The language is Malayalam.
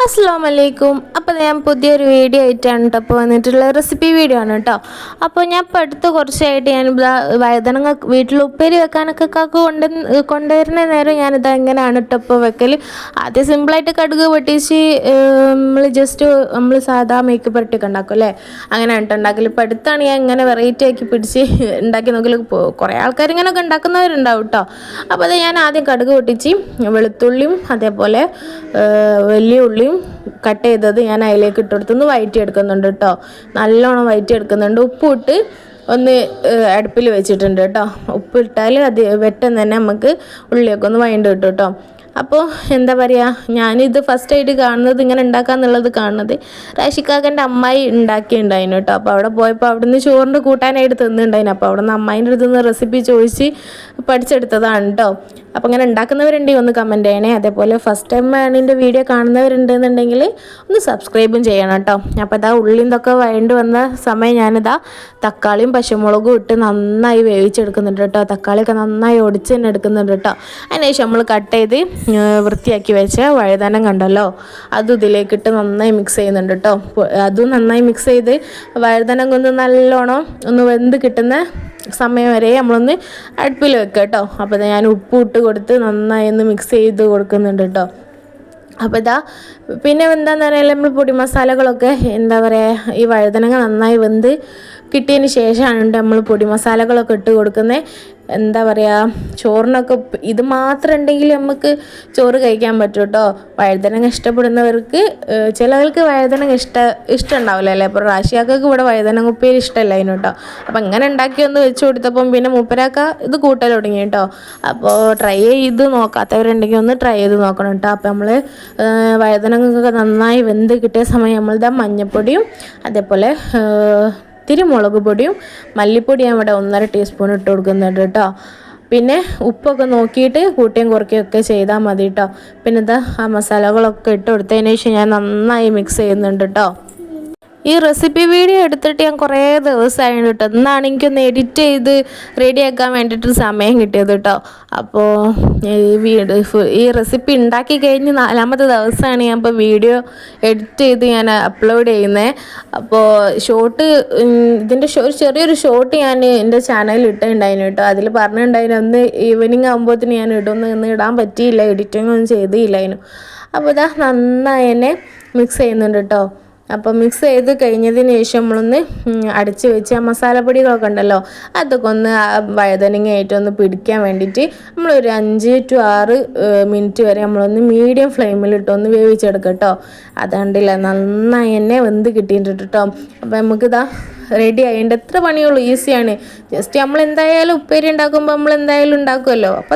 അസ്സലാമലൈക്കും. അപ്പോൾ ഞാൻ പുതിയൊരു വീഡിയോ ആയിട്ടാണ് കേട്ടോ അപ്പോൾ വന്നിട്ടുള്ള റെസിപ്പി വീഡിയോ ആണ് കേട്ടോ. അപ്പോൾ ഞാൻ ഇപ്പോൾ അടുത്ത് കുറച്ചായിട്ട് ഞാൻ വഴുതനങ്ങ വീട്ടിൽ ഉപ്പേരി വെക്കാനൊക്കെ കൊണ്ടുവരുന്ന നേരം ഞാനിത് എങ്ങനെയാണ് കേട്ടോ ഇപ്പോൾ വെക്കൽ. ആദ്യം സിമ്പിളായിട്ട് കടുക് പൊട്ടിച്ച് നമ്മൾ സാധാ മേക്ക് പുരട്ടിയൊക്കെ ഉണ്ടാക്കും അല്ലേ, അങ്ങനെയാണ് കേട്ടോ ഉണ്ടാക്കൽ. ഇപ്പോൾ അടുത്താണ് ഞാൻ ഇങ്ങനെ വെറൈറ്റി ആക്കി പിടിച്ച് ഉണ്ടാക്കി നോക്കൽ. കുറേ ആൾക്കാർ ഇങ്ങനെയൊക്കെ ഉണ്ടാക്കുന്നവരുണ്ടാവും കേട്ടോ. അപ്പോൾ അത് ഞാൻ ആദ്യം കടുക് പൊട്ടിച്ച് വെളുത്തുള്ളിയും അതേപോലെ വലിയ ഉള്ളിയും കട്ട് ചെയ്തത് ഞാൻ അതിലേക്ക് ഇട്ടെടുത്തൊന്ന് വഴറ്റി എടുക്കുന്നുണ്ട് കേട്ടോ. നല്ലോണം വഴറ്റി എടുക്കുന്നുണ്ട്. ഉപ്പിട്ട് ഒന്ന് അടുപ്പിൽ വെച്ചിട്ടുണ്ട് കേട്ടോ. ഉപ്പിട്ടാൽ അത് പെട്ടെന്ന് തന്നെ നമുക്ക് ഉള്ളിയൊക്കെ ഒന്ന് വഴണ്ട് കിട്ടും കേട്ടോ. അപ്പോൾ എന്താ പറയുക, ഞാനിത് ഫസ്റ്റായിട്ട് കാണുന്നത് ഇങ്ങനെ ഉണ്ടാക്കാന്നുള്ളത് കാണുന്നത് റാഷിക്കാക്കൻ്റെ അമ്മായി ഉണ്ടാക്കിയിട്ടുണ്ടായിരുന്നു കേട്ടോ. അപ്പോൾ അവിടെ പോയപ്പോൾ അവിടെ നിന്ന് ചോറിൻ്റെ കൂട്ടാനായിട്ട് തിന്നിട്ടുണ്ടായിരുന്നു. അപ്പോൾ അവിടെ നിന്ന് അമ്മായിൻ്റെ അടുത്ത് നിന്ന് റെസിപ്പി ചോദിച്ച് പഠിച്ചെടുത്തതാണ് കേട്ടോ. അപ്പോൾ ഇങ്ങനെ ഉണ്ടാക്കുന്നവരുണ്ടെങ്കിൽ ഒന്ന് കമൻറ്റ് ചെയ്യണേ. അതേപോലെ ഫസ്റ്റ് ടൈം എൻ്റെ വീഡിയോ കാണുന്നവരുണ്ടെന്നുണ്ടെങ്കിൽ ഒന്ന് സബ്സ്ക്രൈബും ചെയ്യണം കേട്ടോ. അപ്പോൾ ഇതാ ഉള്ളിയും ഇതൊക്കെ വഴണ്ട് വന്ന സമയം ഞാനിതാ തക്കാളിയും പച്ചമുളകും ഇട്ട് നന്നായി വേവിച്ചെടുക്കുന്നുണ്ട് കേട്ടോ. തക്കാളിയൊക്കെ നന്നായി ഒടിച്ച് തന്നെ എടുക്കുന്നുണ്ട് കേട്ടോ. അതിനുശേഷം നമ്മൾ കട്ട് ചെയ്ത് വൃത്തിയാക്കി വെച്ച വഴുതനം കണ്ടല്ലോ, അതും ഇതിലേക്കിട്ട് നന്നായി മിക്സ് ചെയ്യുന്നുണ്ട് കേട്ടോ. അതും നന്നായി മിക്സ് ചെയ്ത് വഴുതനം കൊണ്ട് നല്ലോണം ഒന്ന് വെന്ത് കിട്ടുന്ന സമയം വരെ നമ്മളൊന്ന് അടുപ്പിൽ വെക്കുക കേട്ടോ. അപ്പോൾ ഞാൻ ഉപ്പ് ഇട്ട് കൊടുത്ത് നന്നായി ഒന്ന് മിക്സ് ചെയ്ത് കൊടുക്കുന്നുണ്ട് കേട്ടോ. അപ്പോൾ ഇതാ പിന്നെ എന്താണെന്ന് പറയുക, നമ്മൾ പൊടി മസാലകളൊക്കെ എന്താ പറയുക, ഈ വഴുതനങ്ങ നന്നായി വെന്ത് കിട്ടിയതിന് ശേഷമാണ് നമ്മൾ പൊടി മസാലകളൊക്കെ ഇട്ട് കൊടുക്കുന്നത്. എന്താ പറയുക, ചോറിനൊക്കെ ഇത് മാത്രം ഉണ്ടെങ്കിൽ നമുക്ക് ചോറ് കഴിക്കാൻ പറ്റും കേട്ടോ. വഴുതനങ്ങ ഇഷ്ടപ്പെടുന്നവർക്ക്, ചിലവർക്ക് വഴുതനങ്ങ ഇഷ്ടമുണ്ടാവില്ല അല്ലേ. അപ്പോൾ റാഷിയാക്കൊക്കെ ഇവിടെ വഴുതനങ്ങ ഉപ്പേരി ഇഷ്ടമല്ല അതിന് കേട്ടോ. അപ്പോൾ ഇങ്ങനെ ഉണ്ടാക്കി ഒന്ന് വെച്ച് കൊടുത്തപ്പം പിന്നെ മൂപ്പരാക്ക ഇത് കൂട്ടൽ തുടങ്ങി കേട്ടോ. അപ്പോൾ ട്രൈ ചെയ്ത് നോക്കാത്തവരുണ്ടെങ്കിൽ ഒന്ന് ട്രൈ ചെയ്ത് നോക്കണം കേട്ടോ. അപ്പോൾ നമ്മൾ വഴുതനങ്ങൊക്കെ നന്നായി വെന്ത് കിട്ടിയ സമയം നമ്മളിതാ മഞ്ഞൾപ്പൊടിയും അതേപോലെ ഇത്തിരി മുളക് പൊടിയും മല്ലിപ്പൊടിയും ഇവിടെ 1.5 ടീസ്പൂൺ ഇട്ട് കൊടുക്കുന്നുണ്ട് കേട്ടോ. പിന്നെ ഉപ്പൊക്കെ നോക്കിയിട്ട് കൂട്ടിയും കുറയ്ക്കുകയൊക്കെ ചെയ്താൽ മതി കേട്ടോ. പിന്നെ ഇതാ ആ മസാലകളൊക്കെ ഇട്ട് കൊടുത്തതിന് ശേഷം ഞാൻ നന്നായി മിക്സ് ചെയ്യുന്നുണ്ട് കേട്ടോ. ഈ റെസിപ്പി വീഡിയോ എടുത്തിട്ട് ഞാൻ കുറേ ദിവസമായിരുന്നു കേട്ടോ. എന്നാണ് എനിക്കൊന്ന് എഡിറ്റ് ചെയ്ത് റെഡിയാക്കാൻ വേണ്ടിയിട്ട് സമയം കിട്ടിയത് കേട്ടോ. അപ്പോൾ ഈ റെസിപ്പി ഉണ്ടാക്കി കഴിഞ്ഞ് 4ാമത്തെ ദിവസമാണ് ഞാൻ ഇപ്പോൾ വീഡിയോ എഡിറ്റ് ചെയ്ത് ഞാൻ അപ്ലോഡ് ചെയ്യുന്നത്. അപ്പോൾ ഇതിൻ്റെ ചെറിയൊരു ഷോട്ട് ഞാൻ എൻ്റെ ചാനലിൽ ഇട്ടിട്ടുണ്ടായിരുന്നു കേട്ടോ. അതിൽ പറഞ്ഞിട്ടുണ്ടായിരുന്നു ഒന്ന് ഈവനിങ് ആകുമ്പോഴത്തേന് ഞാൻ ഇന്ന് ഇടാൻ പറ്റിയില്ല, എഡിറ്റിംഗ് ഒന്നും ചെയ്തില്ലായിരുന്നു. അപ്പോൾ ഇതാ നന്നായി എന്നെ മിക്സ് ചെയ്യുന്നുണ്ട് കേട്ടോ. അപ്പോൾ മിക്സ് ചെയ്ത് കഴിഞ്ഞതിന് ശേഷം നമ്മളൊന്ന് അടച്ച് വെച്ച് ആ മസാലപ്പൊടികളൊക്കെ ഉണ്ടല്ലോ അതൊക്കെ ഒന്ന് വഴുതനങ്ങയായിട്ടൊന്ന് പിടിക്കാൻ വേണ്ടിയിട്ട് നമ്മളൊരു 5 to 6 മിനിറ്റ് വരെ നമ്മളൊന്ന് മീഡിയം ഫ്ലെയിമിലിട്ടൊന്ന് വേവിച്ചെടുക്കാം കേട്ടോ. അതുകൊണ്ടില്ല നന്നായി എന്നെ വെന്ത് കിട്ടിയിട്ടുണ്ട് കേട്ടോ. അപ്പോൾ നമുക്കിതാ റെഡി ആയിട്ടുണ്ട്. എത്ര പണിയുള്ളൂ, ഈസിയാണ്. ജസ്റ്റ് നമ്മൾ എന്തായാലും ഉപ്പേരി ഉണ്ടാക്കുമ്പോൾ നമ്മൾ എന്തായാലും ഉണ്ടാക്കുമല്ലോ. അപ്പോൾ